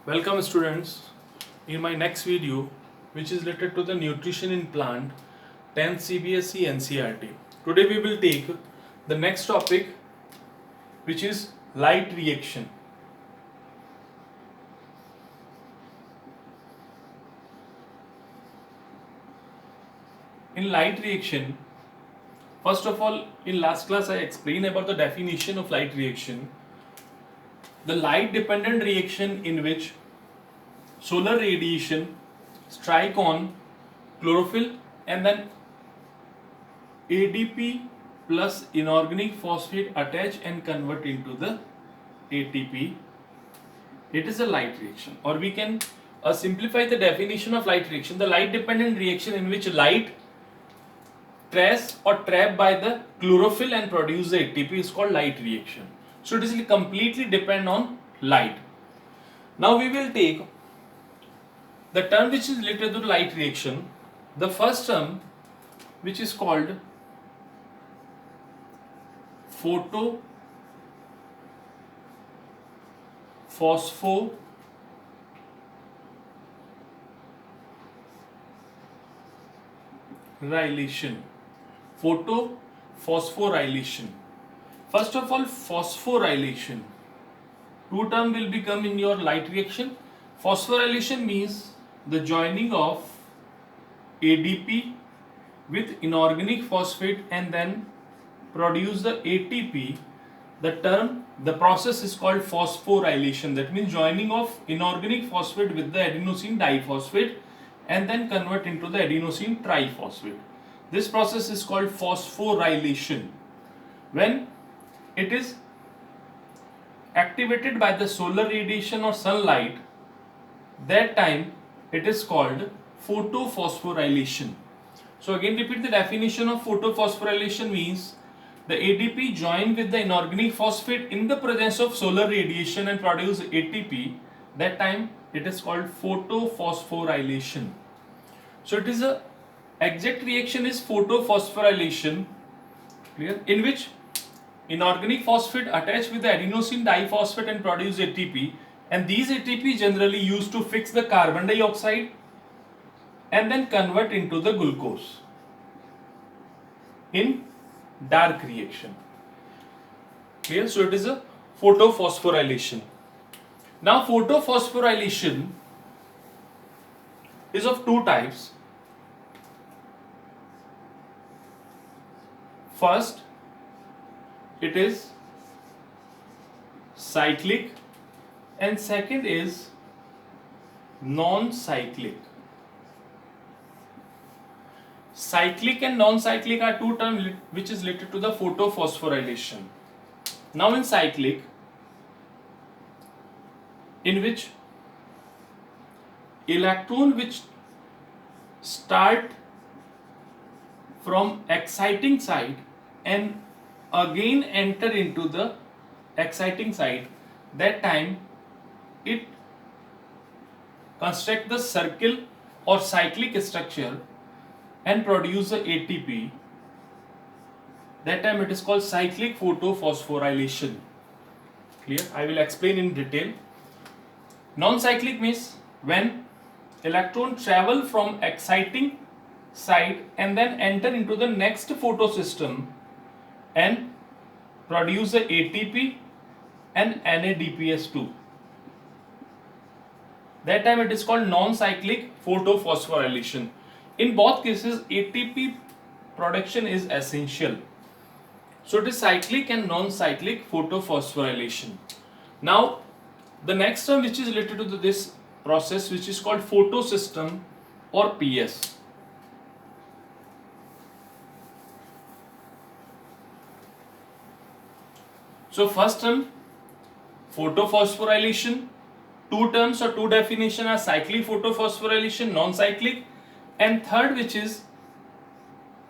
Welcome students in my next video which is related to the nutrition in plant 10th CBSE NCERT. Today we will take the next topic which is light reaction. In light reaction, first of all, in last class I explained about the definition of light reaction. The light dependent reaction in which solar radiation strike on chlorophyll and then ADP plus inorganic phosphate attach and convert into the ATP. It is a light reaction, or we can simplify the definition of light reaction. The light dependent reaction in which light trace or trap by the chlorophyll and produce the ATP is called light reaction. So it is completely depend on light. Now we will take the term which is related to light reaction. The first term which is called photophosphorylation. Photophosphorylation. First of all, phosphorylation. Two term will become in your light reaction. Phosphorylation means the joining of ADP with inorganic phosphate and then produce the ATP. The process is called phosphorylation. That means joining of inorganic phosphate with the adenosine diphosphate and then convert into the adenosine triphosphate. This process is called phosphorylation. When it is activated by the solar radiation or sunlight, that time it is called photophosphorylation. So again repeat the definition of photophosphorylation means the ADP joined with the inorganic phosphate in the presence of solar radiation and produce ATP. That time it is called photophosphorylation. So it is a exact reaction is photophosphorylation, clear, in which inorganic phosphate attach with the adenosine diphosphate and produce ATP, and these ATP generally used to fix the carbon dioxide and then convert into the glucose in dark reaction. Clear? So it is a photophosphorylation. Now photophosphorylation is of two types. First, it is cyclic and second is non-cyclic. Cyclic and non-cyclic are two terms which is related to the photophosphorylation. Now in cyclic, in which electron which start from exciting site and again enter into the exciting site, that time it construct the circle or cyclic structure and produce the ATP. That time it is called cyclic photophosphorylation. Clear? I will explain in detail. Non-cyclic means when electron travel from exciting site and then enter into the next photosystem and produce the ATP and NADPS2. That time it is called non-cyclic photophosphorylation. In both cases, ATP production is essential. So it is cyclic and non-cyclic photophosphorylation. Now, the next term which is related to this process, which is called photosystem or PS. So first term, photophosphorylation. Two terms or two definition are cyclic photophosphorylation, non-cyclic, and third which is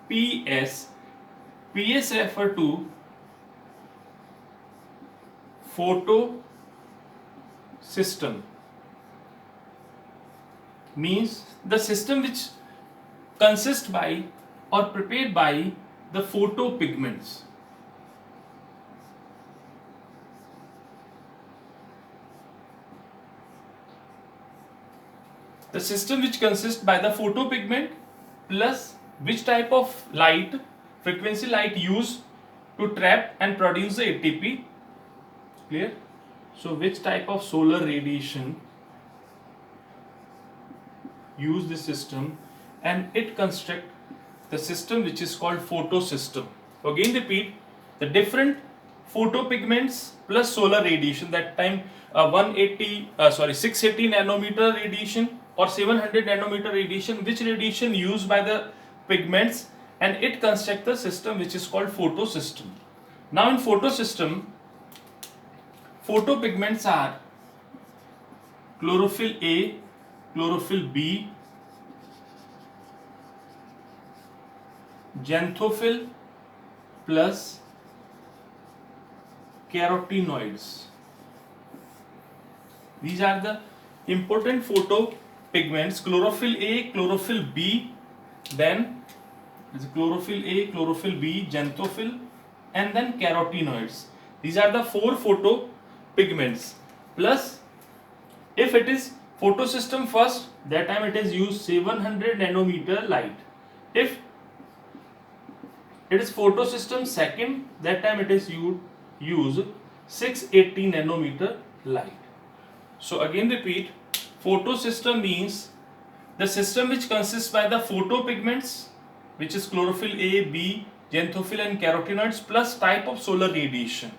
PS. PS refer to photosystem, means the system which consists by or prepared by the photopigments. The system which consists by the photopigment plus which type of light, frequency light used to trap and produce the ATP. Clear? So which type of solar radiation use this system, and it construct the system which is called photosystem. Again repeat, the different photopigments plus solar radiation, that time 680 nanometer radiation or 700 nanometer radiation, which radiation used by the pigments, and it construct the system which is called photosystem. Now in photosystem, photopigments are chlorophyll A, chlorophyll B, xanthophyll plus carotenoids. These are the important photopigments: chlorophyll A, chlorophyll B, then chlorophyll A, chlorophyll B, xanthophyll, and then carotenoids. These are the 4 photopigments. Plus, if it is photosystem first, that time it is used 700 nanometer light. If it is photosystem second, that time it is use 680 nanometer light. So again repeat, photosystem means the system which consists by the photopigments, which is chlorophyll A, B, xanthophyll and carotenoids, plus type of solar radiation.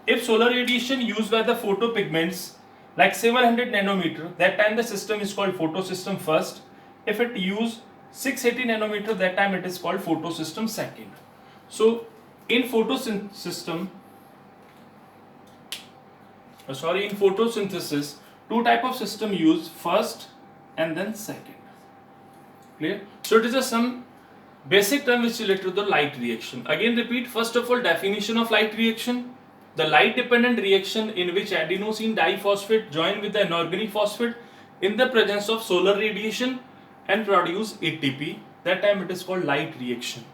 If solar radiation used by the photopigments like 700 nanometer, that time the system is called photosystem first. If it use 680 nanometer, that time it is called photosystem second. So in photosystem, in photosynthesis, 2 type of system used, first and then second. Clear? So it is some basic term which is related to the light reaction. Again repeat, first of all, definition of light reaction: the light dependent reaction in which adenosine diphosphate join with the inorganic phosphate in the presence of solar radiation and produce ATP. That time it is called light reaction.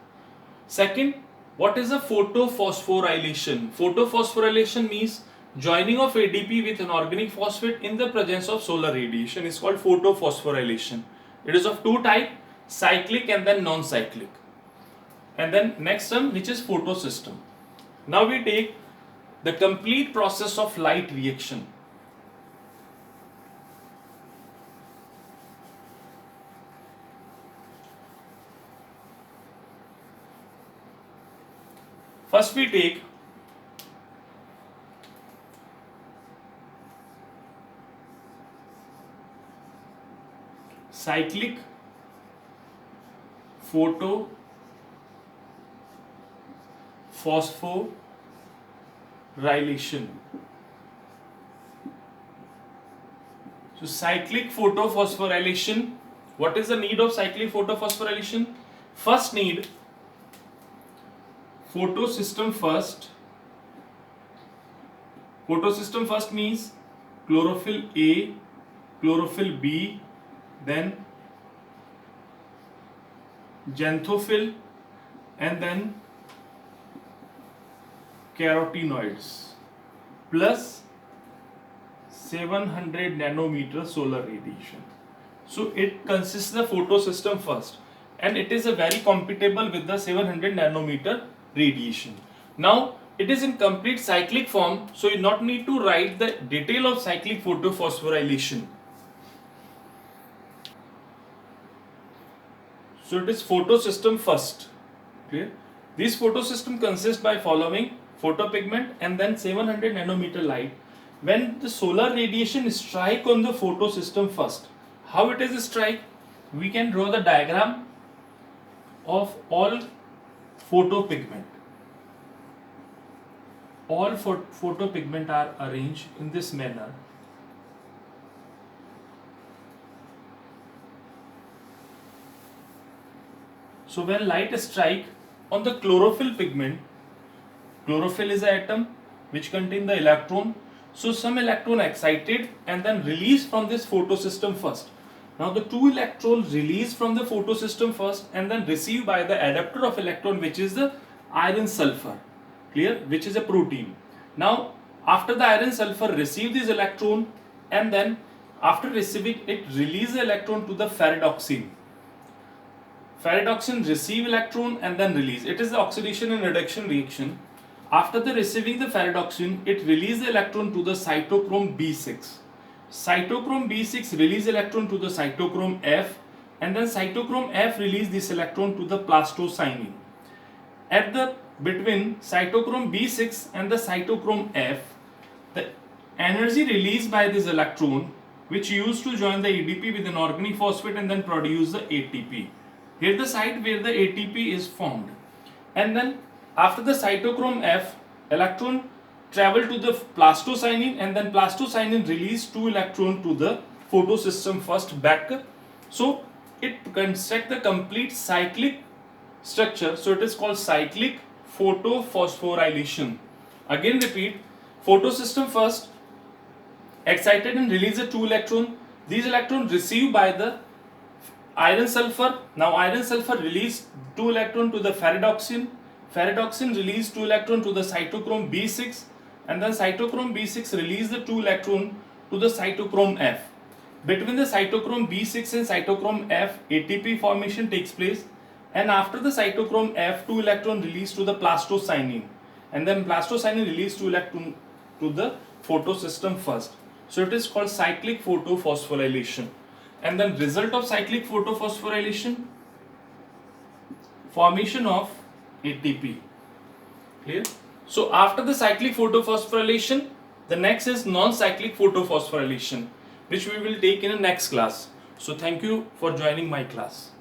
Second, what is a photophosphorylation? Photophosphorylation means joining of ADP with an organic phosphate in the presence of solar radiation is called photophosphorylation. It is of 2 types, cyclic and then non-cyclic. And then next term, which is photosystem. Now we take the complete process of light reaction. First we take cyclic photophosphorylation. So cyclic photophosphorylation, what is the need of cyclic photophosphorylation? First need, photosystem first. Photosystem first means chlorophyll A, chlorophyll B, then xanthophyll, and then carotenoids, plus 700 nanometer solar radiation. So it consists the photosystem first, and it is a very compatible with the 700 nanometer radiation. Now it is in complete cyclic form, so you not need to write the detail of cyclic photophosphorylation. So it is photosystem first. Clear? This photosystem consists by following photopigment and then 700 nanometer light. When the solar radiation strike on the photosystem first, how it is strike? We can draw the diagram of all photopigment. All photopigment are arranged in this manner. So when light strike on the chlorophyll pigment, chlorophyll is an atom which contain the electron. So some electron excited and then released from this photosystem first. Now the 2 electrons released from the photosystem first and then received by the adapter of electron, which is the iron sulfur. Clear? Which is a protein. Now after the iron sulfur receive this electron and then After receiving it, release the electron to the ferredoxine. Ferredoxine receive electron and then release. It is the oxidation and reduction reaction. After the receiving the ferredoxine, it release the electron to the cytochrome B6. Cytochrome B6 release electron to the cytochrome F, and then cytochrome F release this electron to the plastocyanine. At the between cytochrome B6 and the cytochrome F, the energy released by this electron, which used to join the ADP with an organic phosphate and then produce the ATP. Here the site where the ATP is formed. And then after the cytochrome F, electron travel to the plastocyanine, and then plastocyanine release 2 electron to the photosystem first back. So it construct the complete cyclic structure. So it is called cyclic photophosphorylation. Again repeat, photosystem first excited and release the 2 electron. These electrons received by the iron sulfur. Now iron sulfur release 2 electron to the ferredoxine. Ferredoxine release 2 electron to the cytochrome B6, and then cytochrome B6 release the 2 electron to the cytochrome F. Between the cytochrome B6 and cytochrome F, ATP formation takes place, and after the cytochrome F, 2 electron released to the plastocyanine, and then plastocyanine release 2 electron to the photosystem first. So it is called cyclic photophosphorylation. And then result of cyclic photophosphorylation, formation of ATP. Clear? So after the cyclic photophosphorylation, the next is non-cyclic photophosphorylation, which we will take in the next class. So thank you for joining my class.